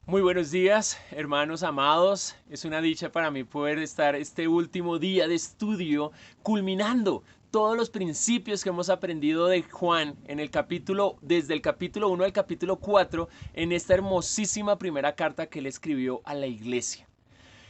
Muy buenos días, hermanos amados. Es una dicha para mí poder estar este último día de estudio culminando todos los principios que hemos aprendido de Juan en el capítulo, desde el capítulo 1 al capítulo 4, en esta hermosísima primera carta que él escribió a la iglesia.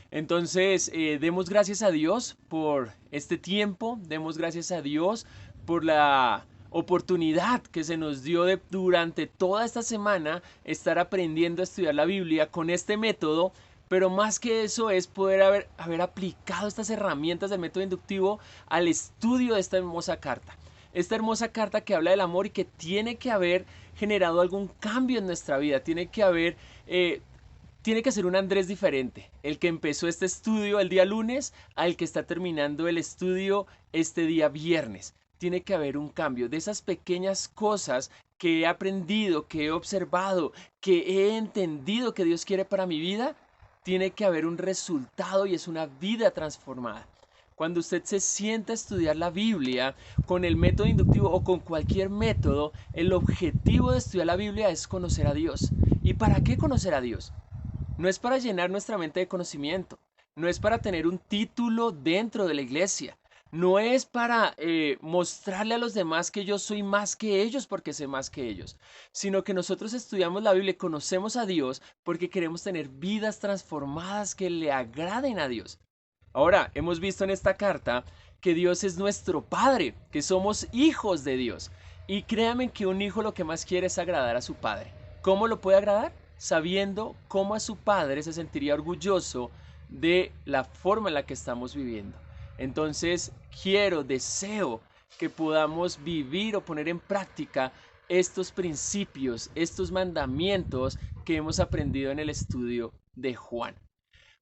Entonces, demos gracias a Dios por este tiempo, demos gracias a Dios por la oportunidad que se nos dio de durante toda esta semana estar aprendiendo a estudiar la Biblia con este método, pero más que eso es poder haber aplicado estas herramientas del método inductivo al estudio de esta hermosa carta. Esta hermosa carta que habla del amor y que tiene que haber generado algún cambio en nuestra vida, tiene que ser un Andrés diferente, el que empezó este estudio el día lunes al que está terminando el estudio este día viernes. Tiene que haber un cambio de esas pequeñas cosas que he aprendido, que he observado, que he entendido que Dios quiere para mi vida. Tiene que haber un resultado y es una vida transformada. Cuando usted se sienta a estudiar la Biblia con el método inductivo o con cualquier método, el objetivo de estudiar la Biblia es conocer a Dios. ¿Y para qué conocer a Dios? No es para llenar nuestra mente de conocimiento, no es para tener un título dentro de la iglesia, no es para mostrarle a los demás que yo soy más que ellos porque sé más que ellos, sino que nosotros estudiamos la Biblia y conocemos a Dios porque queremos tener vidas transformadas que le agraden a Dios. Ahora, hemos visto en esta carta que Dios es nuestro Padre, que somos hijos de Dios. Y créanme que un hijo lo que más quiere es agradar a su padre. ¿Cómo lo puede agradar? Sabiendo cómo a su padre se sentiría orgulloso de la forma en la que estamos viviendo. Entonces, deseo que podamos vivir o poner en práctica estos principios, estos mandamientos que hemos aprendido en el estudio de Juan.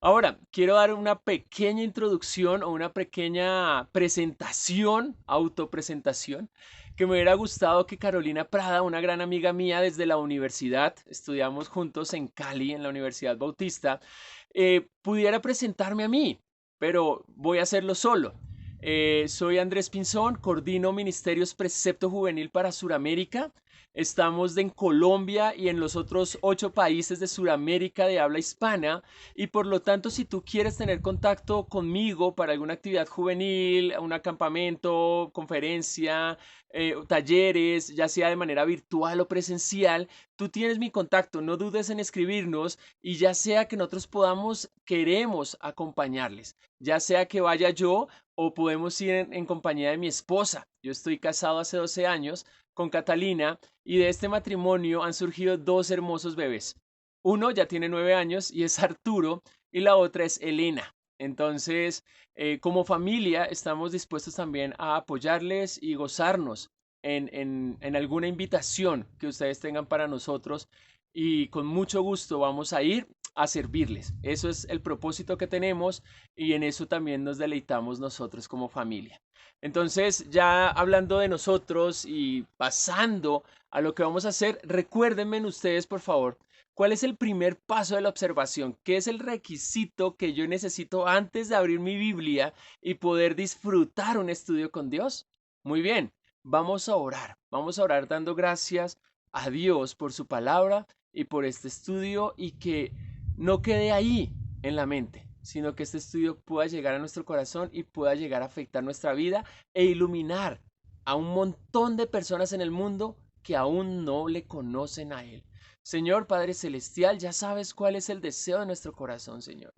Ahora, quiero dar una pequeña introducción o una pequeña presentación, autopresentación, que me hubiera gustado que Carolina Prada, una gran amiga mía desde la universidad, estudiamos juntos en Cali, en la Universidad Bautista, pudiera presentarme a mí, pero voy a hacerlo solo. Soy Andrés Pinzón, coordino Ministerios Precepto Juvenil para Suramérica. Estamos en Colombia y en los otros 8 países de Suramérica de habla hispana y por lo tanto si tú quieres tener contacto conmigo para alguna actividad juvenil, un acampamento, conferencia, talleres, ya sea de manera virtual o presencial, tú tienes mi contacto, no dudes en escribirnos y ya sea que nosotros queremos acompañarles, ya sea que vaya yo o podemos ir en compañía de mi esposa. Yo estoy casado hace 12 años con Catalina y de este matrimonio han surgido dos hermosos bebés. Uno ya tiene 9 años y es Arturo y la otra es Elena. Entonces, como familia, estamos dispuestos también a apoyarles y gozarnos en alguna invitación que ustedes tengan para nosotros y con mucho gusto vamos a ir a servirles. Eso es el propósito que tenemos y en eso también nos deleitamos nosotros como familia. Entonces, ya hablando de nosotros y pasando a lo que vamos a hacer, recuérdenme ustedes, por favor, ¿cuál es el primer paso de la observación? ¿Qué es el requisito que yo necesito antes de abrir mi Biblia y poder disfrutar un estudio con Dios? Muy bien, vamos a orar dando gracias a Dios por su palabra y por este estudio y que no quede ahí en la mente, sino que este estudio pueda llegar a nuestro corazón y pueda llegar a afectar nuestra vida e iluminar a un montón de personas en el mundo que aún no le conocen a Él. Señor Padre Celestial, ya sabes cuál es el deseo de nuestro corazón, Señor.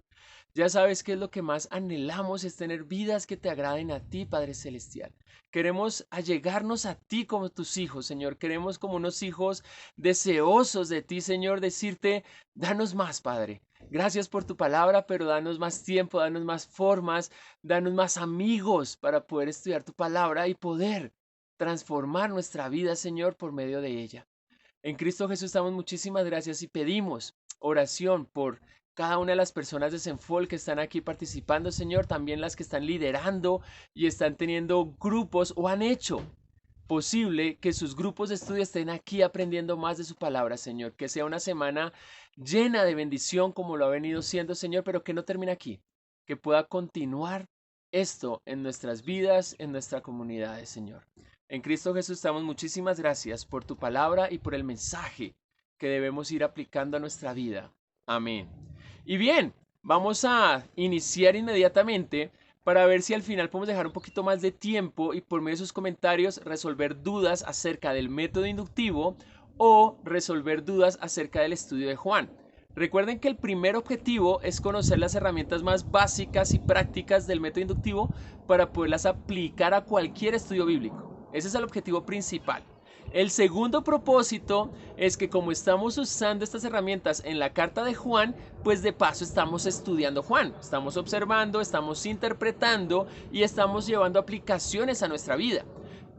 Ya sabes qué es lo que más anhelamos, es tener vidas que te agraden a ti, Padre Celestial. Queremos allegarnos a ti como tus hijos, Señor. Queremos como unos hijos deseosos de ti, Señor, decirte, danos más, Padre. Gracias por tu palabra, pero danos más tiempo, danos más formas, danos más amigos para poder estudiar tu palabra y poder transformar nuestra vida, Señor, por medio de ella. En Cristo Jesús damos muchísimas gracias y pedimos oración por cada una de las personas de Senfol que están aquí participando, Señor, también las que están liderando y están teniendo grupos o han hecho posible que sus grupos de estudio estén aquí aprendiendo más de su palabra, Señor. Que sea una semana llena de bendición como lo ha venido siendo, Señor, pero que no termine aquí. Que pueda continuar esto en nuestras vidas, en nuestra comunidad, Señor. En Cristo Jesús damos muchísimas gracias por tu palabra y por el mensaje que debemos ir aplicando a nuestra vida. Amén. Y bien, vamos a iniciar inmediatamente para ver si al final podemos dejar un poquito más de tiempo y por medio de sus comentarios resolver dudas acerca del método inductivo o resolver dudas acerca del estudio de Juan. Recuerden que el primer objetivo es conocer las herramientas más básicas y prácticas del método inductivo para poderlas aplicar a cualquier estudio bíblico. Ese es el objetivo principal. El segundo propósito es que como estamos usando estas herramientas en la carta de Juan, pues de paso estamos estudiando Juan, estamos observando, estamos interpretando y estamos llevando aplicaciones a nuestra vida.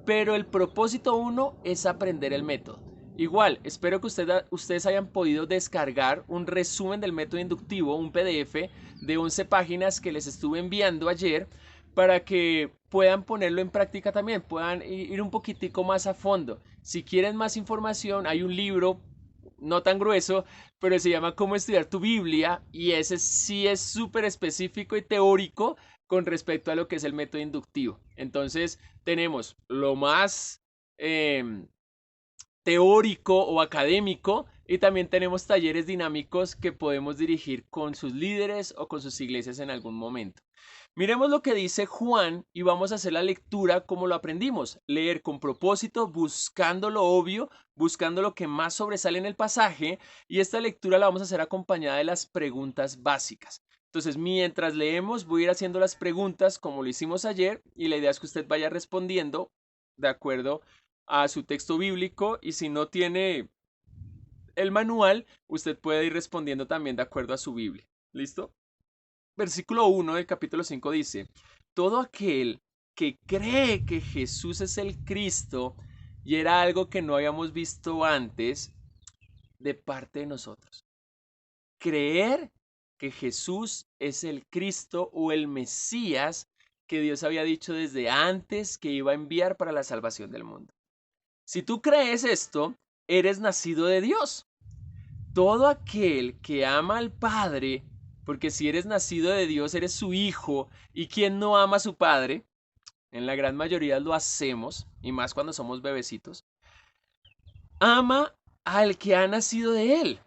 Pero el propósito uno es aprender el método. Igual, espero que ustedes hayan podido descargar un resumen del método inductivo, un PDF de 11 páginas que les estuve enviando ayer para que puedan ponerlo en práctica también, puedan ir un poquitico más a fondo. Si quieren más información, hay un libro no tan grueso, pero se llama Cómo estudiar tu Biblia y ese sí es súper específico y teórico con respecto a lo que es el método inductivo. Entonces tenemos lo más teórico o académico y también tenemos talleres dinámicos que podemos dirigir con sus líderes o con sus iglesias en algún momento. Miremos lo que dice Juan y vamos a hacer la lectura como lo aprendimos. Leer con propósito, buscando lo obvio, buscando lo que más sobresale en el pasaje y esta lectura la vamos a hacer acompañada de las preguntas básicas. Entonces, mientras leemos, voy a ir haciendo las preguntas como lo hicimos ayer y la idea es que usted vaya respondiendo de acuerdo a su texto bíblico y si no tiene el manual, usted puede ir respondiendo también de acuerdo a su Biblia. ¿Listo? Versículo 1 del capítulo 5 dice, todo aquel que cree que Jesús es el Cristo y era algo que no habíamos visto antes de parte de nosotros. Creer que Jesús es el Cristo o el Mesías que Dios había dicho desde antes que iba a enviar para la salvación del mundo. Si tú crees esto, eres nacido de Dios. Todo aquel que ama al Padre, porque si eres nacido de Dios, eres su hijo, y quien no ama a su Padre, en la gran mayoría lo hacemos, y más cuando somos bebecitos, ama al que ha nacido de él.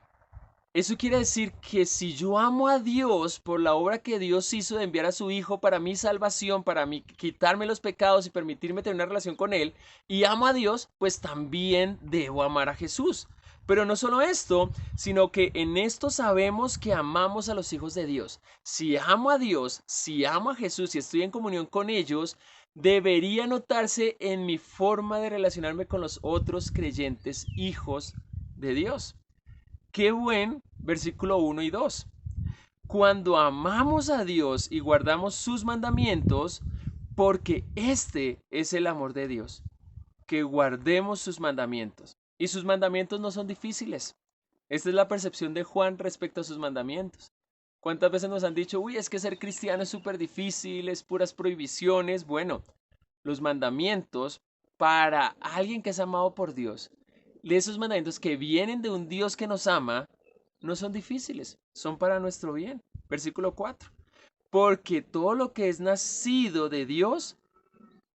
Eso quiere decir que si yo amo a Dios por la obra que Dios hizo de enviar a su Hijo para mi salvación, para mí quitarme los pecados y permitirme tener una relación con Él, y amo a Dios, pues también debo amar a Jesús. Pero no solo esto, sino que en esto sabemos que amamos a los hijos de Dios. Si amo a Dios, si amo a Jesús y estoy en comunión con ellos, debería notarse en mi forma de relacionarme con los otros creyentes hijos de Dios. Qué buen versículo 1 y 2. Cuando amamos a Dios y guardamos sus mandamientos, porque este es el amor de Dios, que guardemos sus mandamientos. Y sus mandamientos no son difíciles. Esta es la percepción de Juan respecto a sus mandamientos. ¿Cuántas veces nos han dicho, uy, es que ser cristiano es súper difícil, es puras prohibiciones? Bueno, los mandamientos para alguien que es amado por Dios, de esos mandamientos que vienen de un Dios que nos ama, no son difíciles, son para nuestro bien. Versículo 4. Porque todo lo que es nacido de Dios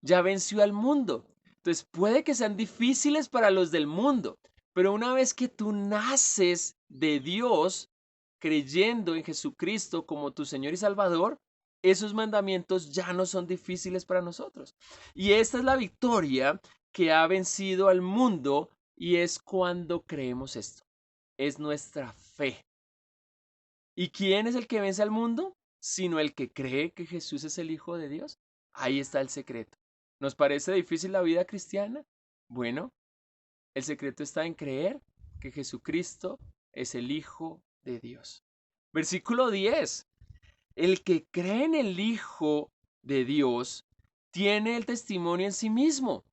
ya venció al mundo. Entonces puede que sean difíciles para los del mundo, pero una vez que tú naces de Dios, creyendo en Jesucristo como tu Señor y Salvador, esos mandamientos ya no son difíciles para nosotros. Y esta es la victoria que ha vencido al mundo y es cuando creemos esto. Es nuestra fe. ¿Y quién es el que vence al mundo? Sino el que cree que Jesús es el Hijo de Dios. Ahí está el secreto. ¿Nos parece difícil la vida cristiana? Bueno, el secreto está en creer que Jesucristo es el Hijo de Dios. Versículo 10. El que cree en el Hijo de Dios tiene el testimonio en sí mismo.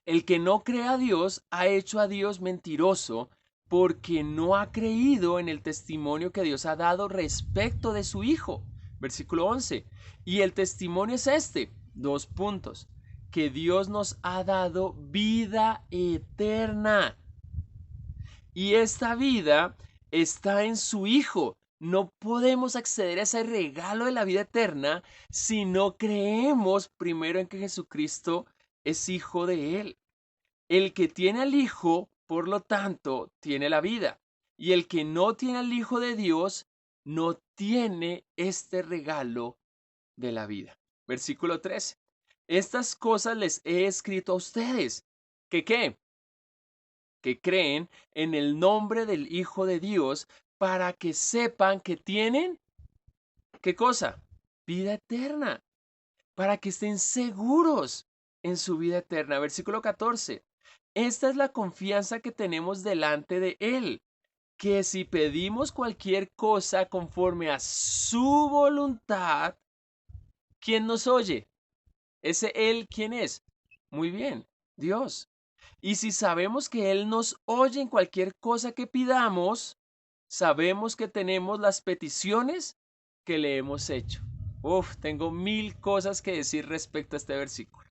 El que no cree a Dios ha hecho a Dios mentiroso porque no ha creído en el testimonio que Dios ha dado respecto de su Hijo. Versículo 11. Y el testimonio es este, 2 puntos, que Dios nos ha dado vida eterna. Y esta vida está en su Hijo. No podemos acceder a ese regalo de la vida eterna si no creemos primero en que Jesucristo es hijo de Él. El que tiene al Hijo, por lo tanto, tiene la vida. Y el que no tiene al Hijo de Dios no tiene este regalo de la vida. Versículo 13. Estas cosas les he escrito a ustedes. ¿Que qué? Que creen en el nombre del Hijo de Dios para que sepan que tienen, ¿qué cosa? Vida eterna. Para que estén seguros en su vida eterna. Versículo 14. Esta es la confianza que tenemos delante de Él, que si pedimos cualquier cosa conforme a su voluntad, ¿quién nos oye? Ese Él, ¿quién es? Muy bien, Dios. Y si sabemos que Él nos oye en cualquier cosa que pidamos, sabemos que tenemos las peticiones que le hemos hecho. Uf, tengo mil cosas que decir respecto a este versículo.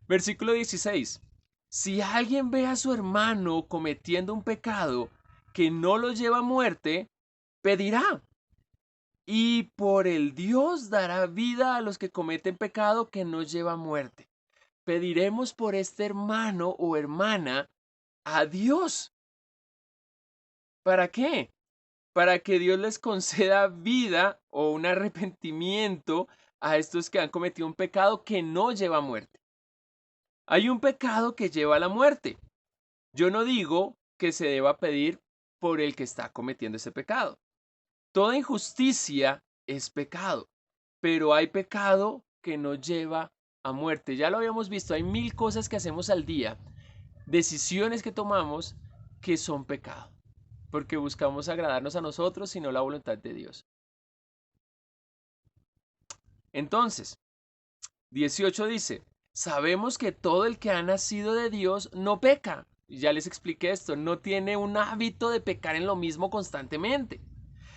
Versículo 16. Si alguien ve a su hermano cometiendo un pecado que no lo lleva a muerte, pedirá. Y por el Dios dará vida a los que cometen pecado que no lleva a muerte. Pediremos por este hermano o hermana a Dios. ¿Para qué? Para que Dios les conceda vida o un arrepentimiento a estos que han cometido un pecado que no lleva a muerte. Hay un pecado que lleva a la muerte. Yo no digo que se deba pedir por el que está cometiendo ese pecado. Toda injusticia es pecado, pero hay pecado que no lleva a muerte. Ya lo habíamos visto, hay mil cosas que hacemos al día, decisiones que tomamos que son pecado, porque buscamos agradarnos a nosotros y no la voluntad de Dios. Entonces, 18 dice, sabemos que todo el que ha nacido de Dios no peca. Ya les expliqué esto, no tiene un hábito de pecar en lo mismo constantemente,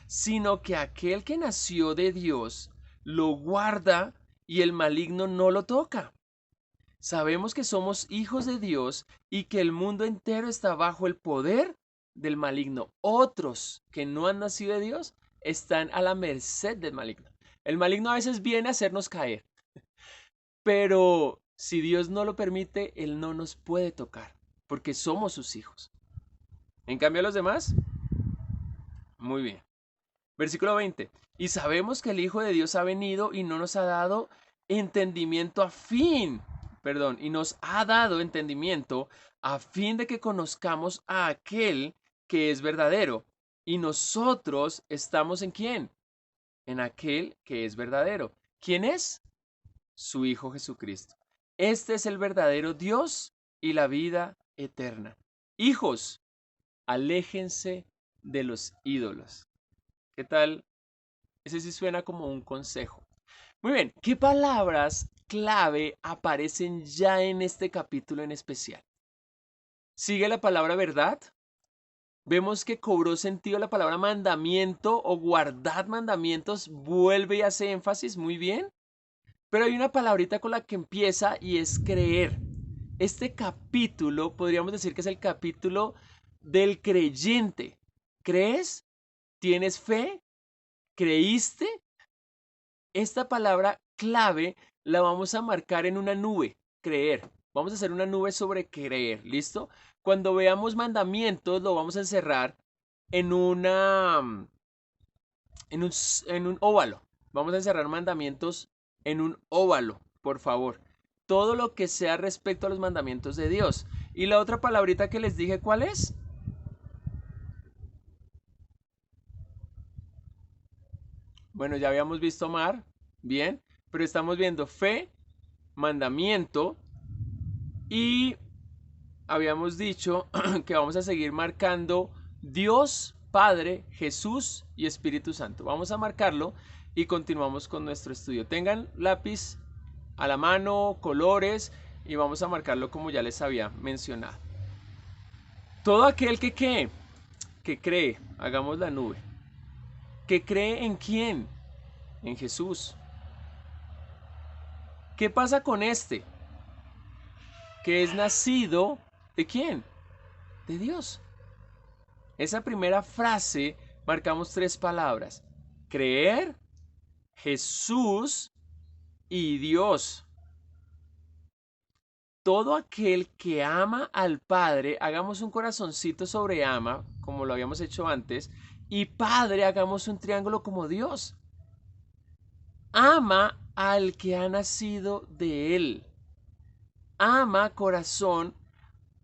sino que aquel que nació de Dios lo guarda y el maligno no lo toca. Sabemos que somos hijos de Dios y que el mundo entero está bajo el poder del maligno. Otros que no han nacido de Dios están a la merced del maligno. El maligno a veces viene a hacernos caer, pero si Dios no lo permite, Él no nos puede tocar, porque somos sus hijos. En cambio, a los demás, muy bien. Versículo 20. Y sabemos que el Hijo de Dios ha venido y no nos ha dado entendimiento y nos ha dado entendimiento a fin de que conozcamos a aquel que es verdadero. Y nosotros estamos en quién? En aquel que es verdadero. ¿Quién es? Su Hijo Jesucristo. Este es el verdadero Dios y la vida eterna. Hijos, aléjense de los ídolos. ¿Qué tal? Ese sí suena como un consejo. Muy bien, ¿qué palabras clave aparecen ya en este capítulo en especial? Sigue la palabra verdad. Vemos que cobró sentido la palabra mandamiento o guardad mandamientos. Vuelve y hace énfasis. Muy bien. Pero hay una palabrita con la que empieza y es creer. Este capítulo podríamos decir que es el capítulo del creyente. ¿Crees? ¿Tienes fe? ¿Creíste? Esta palabra clave la vamos a marcar en una nube, creer. Vamos a hacer una nube sobre creer, ¿listo? Cuando veamos mandamientos lo vamos a encerrar en en un óvalo. Vamos a encerrar mandamientos en un óvalo, por favor. Todo lo que sea respecto a los mandamientos de Dios. Y la otra palabrita que les dije, ¿cuál es? Bueno, ya habíamos visto amar, bien, pero estamos viendo fe, mandamiento y habíamos dicho que vamos a seguir marcando Dios, Padre, Jesús y Espíritu Santo. Vamos a marcarlo y continuamos con nuestro estudio. Tengan lápiz a la mano, colores y vamos a marcarlo como ya les había mencionado. Todo aquel que cree, hagamos la nube. ¿Que cree en quién? En Jesús. ¿Qué pasa con este? Que es nacido ¿de quién? De Dios. Esa primera frase marcamos tres palabras. Creer, Jesús y Dios. todo aquel que ama al Padre, hagamos un corazoncito sobre ama, como lo habíamos hecho antes, y Padre, hagamos un triángulo como Dios. Ama al que ha nacido de él. Ama, corazón,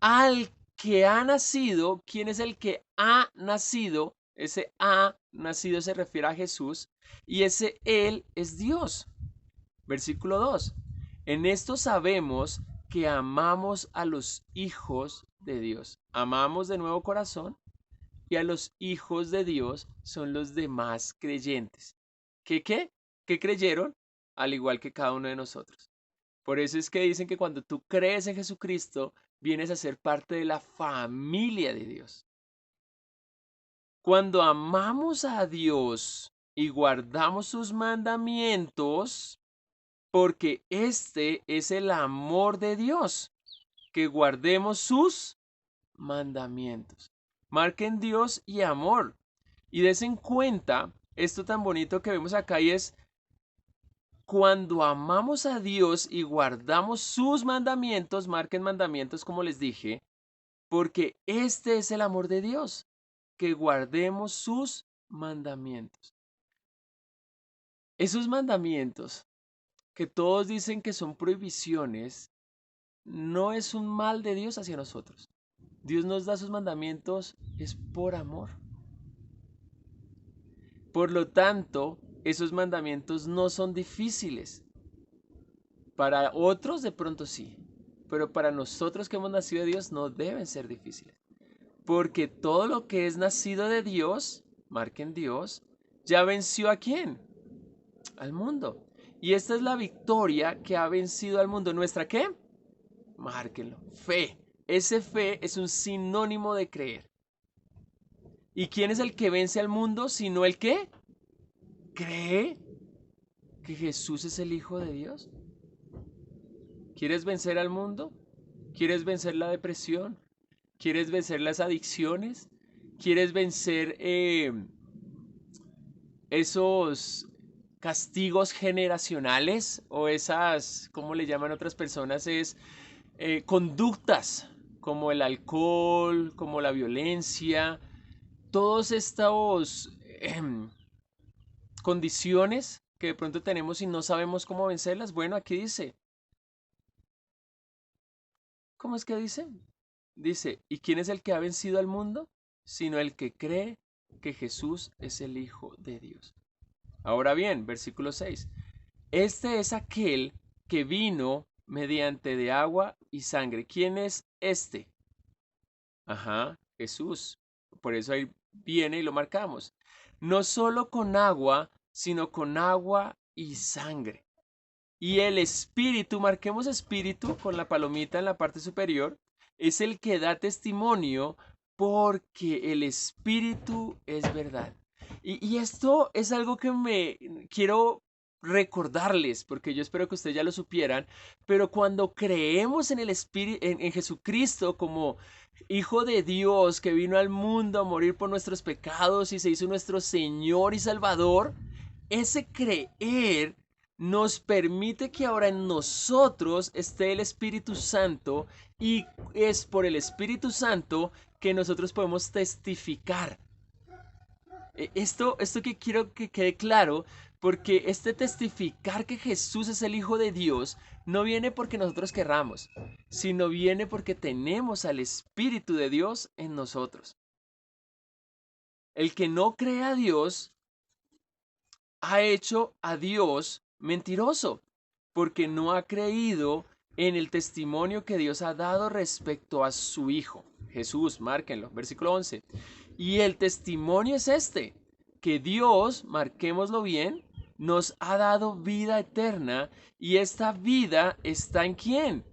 al que ha nacido. ¿Quién es el que ha nacido? Ese ha nacido se refiere a Jesús y ese él es Dios. Versículo 2. En esto sabemos que amamos a los hijos de Dios. Amamos de nuevo corazón y a los hijos de Dios son los demás creyentes. ¿Qué? ¿Qué creyeron? Al igual que cada uno de nosotros. Por eso es que dicen que cuando tú crees en Jesucristo, vienes a ser parte de la familia de Dios. Cuando amamos a Dios y guardamos sus mandamientos, porque este es el amor de Dios, que guardemos sus mandamientos. Marquen Dios y amor. Y des en cuenta esto tan bonito que vemos acá y es cuando amamos a Dios y guardamos sus mandamientos, marquen mandamientos como les dije, porque este es el amor de Dios, que guardemos sus mandamientos. Esos mandamientos que todos dicen que son prohibiciones, no es un mal de Dios hacia nosotros. Dios nos da sus mandamientos es por amor. Por lo tanto, esos mandamientos no son difíciles. Para otros de pronto sí, pero para nosotros que hemos nacido de Dios no deben ser difíciles. Porque todo lo que es nacido de Dios, marquen Dios, ya venció ¿a quién? Al mundo. Y esta es la victoria que ha vencido al mundo. ¿Nuestra qué? Márquenlo. Fe. Ese fe es un sinónimo de creer. ¿Y quién es el que vence al mundo sino el que cree que Jesús es el Hijo de Dios? ¿Quieres vencer al mundo? ¿Quieres vencer la depresión? ¿Quieres vencer las adicciones? ¿Quieres vencer esos castigos generacionales o esas, ¿cómo le llaman otras personas? Es conductas como el alcohol, como la violencia, todos estos condiciones que de pronto tenemos y no sabemos cómo vencerlas. Bueno, aquí dice, ¿cómo es que dice? Dice, ¿y quién es el que ha vencido al mundo? Sino el que cree que Jesús es el Hijo de Dios. Ahora bien, versículo 6. Este es aquel que vino mediante de agua y sangre. ¿Quién es este? Ajá, Jesús. Por eso ahí viene y lo marcamos. No solo con agua, sino con agua y sangre. Y el espíritu, marquemos espíritu con la palomita en la parte superior, es el que da testimonio porque el espíritu es verdad. Y esto es algo que me quiero recordarles, porque yo espero que ustedes ya lo supieran, pero cuando creemos en el espíritu, en Jesucristo como Hijo de Dios que vino al mundo a morir por nuestros pecados y se hizo nuestro Señor y Salvador, ese creer nos permite que ahora en nosotros esté el Espíritu Santo y es por el Espíritu Santo que nosotros podemos testificar. Esto que quiero que quede claro, porque este testificar que Jesús es el Hijo de Dios no viene porque nosotros querramos, sino viene porque tenemos al Espíritu de Dios en nosotros. El que no cree a Dios ha hecho a Dios mentiroso, porque no ha creído en el testimonio que Dios ha dado respecto a su Hijo. Jesús, márquenlo, versículo 11. Y el testimonio es este, que Dios, marquémoslo bien, nos ha dado vida eterna y esta vida está ¿en quién?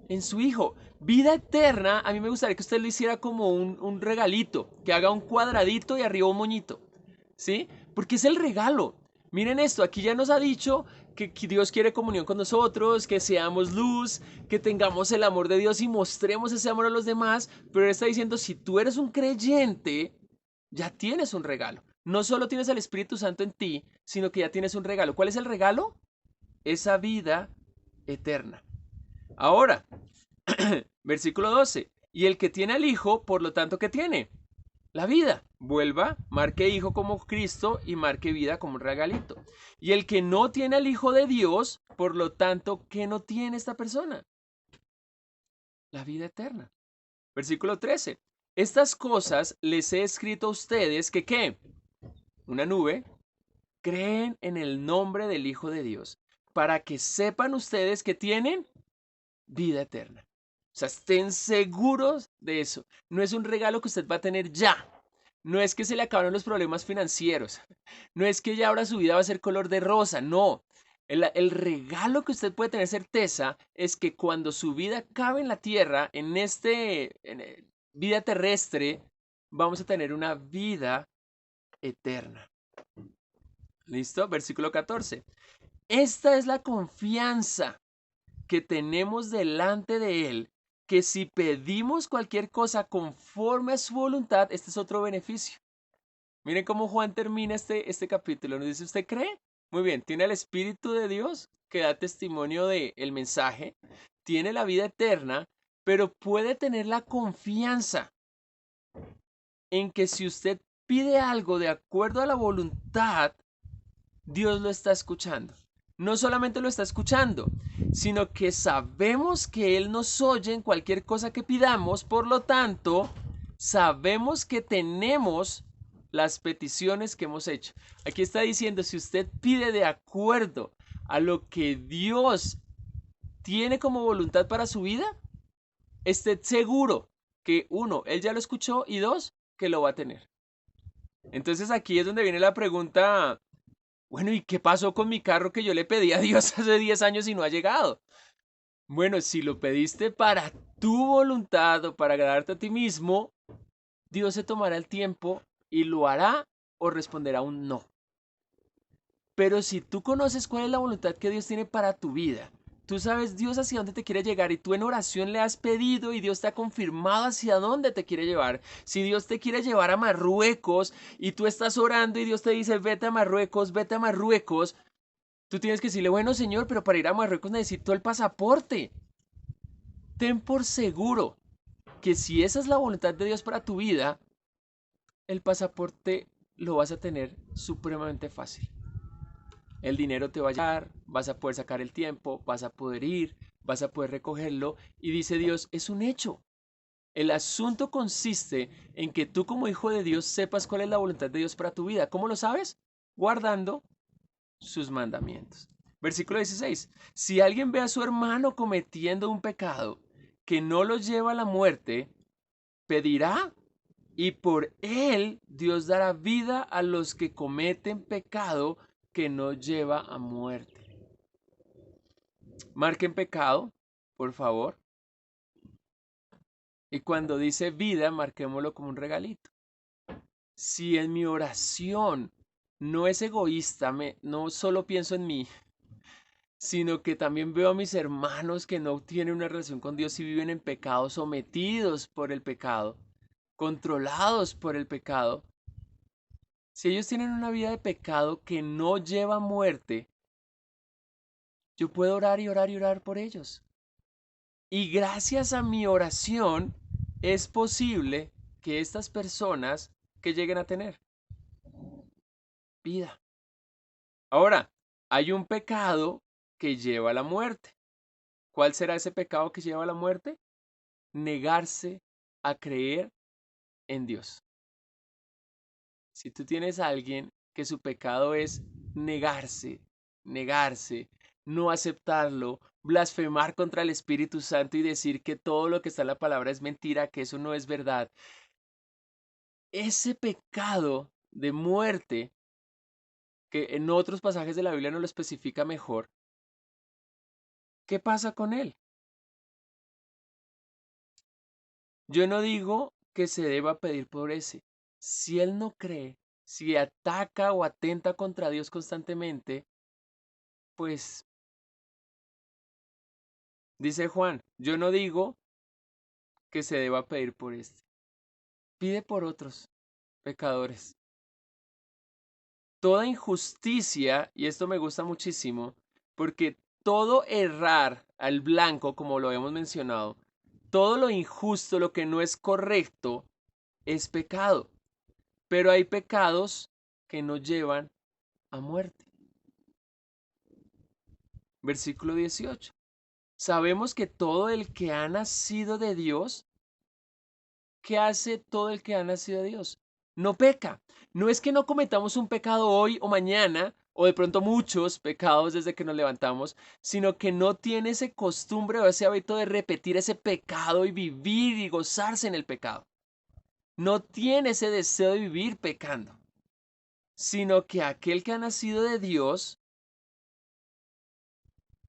En su Hijo. Vida eterna, a mí me gustaría que usted lo hiciera como un regalito, que haga un cuadradito y arriba un moñito. ¿Sí? Porque es el regalo. Miren esto, aquí ya nos ha dicho que Dios quiere comunión con nosotros, que seamos luz, que tengamos el amor de Dios y mostremos ese amor a los demás, pero Él está diciendo, si tú eres un creyente, ya tienes un regalo. No solo tienes al Espíritu Santo en ti, sino que ya tienes un regalo. ¿Cuál es el regalo? Esa vida eterna. Ahora, versículo 12. Y el que tiene al Hijo, por lo tanto, ¿qué tiene? La vida. Vuelva, marque Hijo como Cristo y marque vida como un regalito. Y el que no tiene al Hijo de Dios, por lo tanto, ¿qué no tiene esta persona? La vida eterna. Versículo 13. Estas cosas les he escrito a ustedes que, ¿qué? Una nube, creen en el nombre del Hijo de Dios, para que sepan ustedes que tienen vida eterna. O sea, estén seguros de eso. No es un regalo que usted va a tener ya. No es que se le acabaron los problemas financieros. No es que ya ahora su vida va a ser color de rosa. No. El regalo que usted puede tener certeza es que cuando su vida acabe en la tierra, vida terrestre, vamos a tener una vida eterna. ¿Listo? Versículo 14. Esta es la confianza que tenemos delante de Él, que si pedimos cualquier cosa conforme a su voluntad, este es otro beneficio. Miren cómo Juan termina este capítulo. Nos dice, ¿usted cree? Muy bien, tiene el Espíritu de Dios que da testimonio del mensaje, tiene la vida eterna, pero puede tener la confianza en que si usted pide algo de acuerdo a la voluntad, Dios lo está escuchando. No solamente lo está escuchando, sino que sabemos que Él nos oye en cualquier cosa que pidamos, por lo tanto, sabemos que tenemos las peticiones que hemos hecho. Aquí está diciendo, si usted pide de acuerdo a lo que Dios tiene como voluntad para su vida, esté seguro que uno, Él ya lo escuchó y dos, que lo va a tener. Entonces aquí es donde viene la pregunta, bueno, ¿y qué pasó con mi carro que yo le pedí a Dios hace 10 años y no ha llegado? Bueno, si lo pediste para tu voluntad o para agradarte a ti mismo, Dios se tomará el tiempo y lo hará o responderá un no. Pero si tú conoces cuál es la voluntad que Dios tiene para tu vida, tú sabes Dios hacia dónde te quiere llegar y tú en oración le has pedido y Dios te ha confirmado hacia dónde te quiere llevar. Si Dios te quiere llevar a Marruecos y tú estás orando y Dios te dice vete a Marruecos, tú tienes que decirle, bueno Señor, pero para ir a Marruecos necesito el pasaporte. Ten por seguro que si esa es la voluntad de Dios para tu vida, el pasaporte lo vas a tener supremamente fácil. El dinero te va a llegar, vas a poder sacar el tiempo, vas a poder ir, vas a poder recogerlo y dice Dios, es un hecho. El asunto consiste en que tú como hijo de Dios sepas cuál es la voluntad de Dios para tu vida. ¿Cómo lo sabes? Guardando sus mandamientos. Versículo 16. Si alguien ve a su hermano cometiendo un pecado que no lo lleva a la muerte, pedirá y por él Dios dará vida a los que cometen pecado que no lleva a muerte. Marquen pecado, por favor. Y cuando dice vida, marquémoslo como un regalito. Si en mi oración no es egoísta, no solo pienso en mí, sino que también veo a mis hermanos que no tienen una relación con Dios y viven en pecado, sometidos por el pecado, controlados por el pecado. Si ellos tienen una vida de pecado que no lleva a muerte, yo puedo orar y orar y orar por ellos. Y gracias a mi oración es posible que estas personas que lleguen a tener vida. Ahora, hay un pecado que lleva a la muerte. ¿Cuál será ese pecado que lleva a la muerte? Negarse a creer en Dios. Si tú tienes a alguien que su pecado es negarse, no aceptarlo, blasfemar contra el Espíritu Santo y decir que todo lo que está en la palabra es mentira, que eso no es verdad, ese pecado de muerte, que en otros pasajes de la Biblia no lo especifica mejor, ¿qué pasa con él? Yo no digo que se deba pedir por ese. Si él no cree, si ataca o atenta contra Dios constantemente, pues dice Juan, yo no digo que se deba pedir por este. Pide por otros pecadores. Toda injusticia, y esto me gusta muchísimo, porque todo errar al blanco, como lo hemos mencionado, todo lo injusto, lo que no es correcto, es pecado. Pero hay pecados que nos llevan a muerte. Versículo 18. Sabemos que todo el que ha nacido de Dios, ¿qué hace todo el que ha nacido de Dios? No peca. No es que no cometamos un pecado hoy o mañana, o de pronto muchos pecados desde que nos levantamos, sino que no tiene ese costumbre o ese hábito de repetir ese pecado y vivir y gozarse en el pecado. No tiene ese deseo de vivir pecando, sino que aquel que ha nacido de Dios,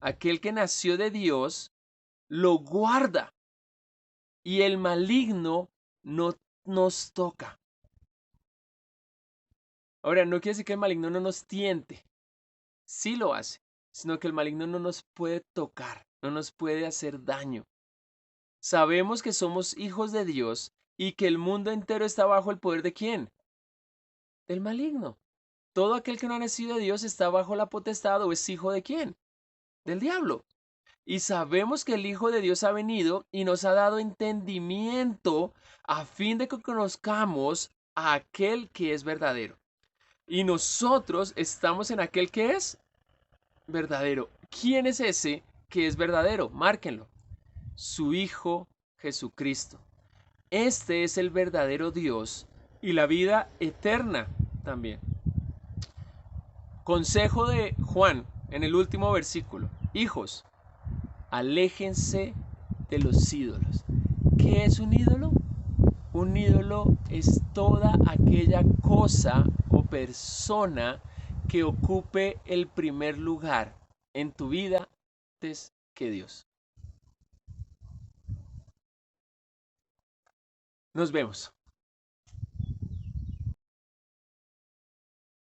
aquel que nació de Dios, lo guarda y el maligno no nos toca. Ahora, no quiere decir que el maligno no nos tiente, sí lo hace, sino que el maligno no nos puede tocar, no nos puede hacer daño. Sabemos que somos hijos de Dios y que el mundo entero está bajo el poder ¿de quién? Del maligno. Todo aquel que no ha nacido de Dios está bajo la potestad o es hijo ¿de quién? Del diablo. Y sabemos que el Hijo de Dios ha venido y nos ha dado entendimiento a fin de que conozcamos a aquel que es verdadero. Y nosotros estamos en aquel que es verdadero. ¿Quién es ese que es verdadero? Márquenlo. Su Hijo Jesucristo. Este es el verdadero Dios y la vida eterna también. Consejo de Juan en el último versículo. Hijos, aléjense de los ídolos. ¿Qué es un ídolo? Un ídolo es toda aquella cosa o persona que ocupe el primer lugar en tu vida antes que Dios. Nos vemos.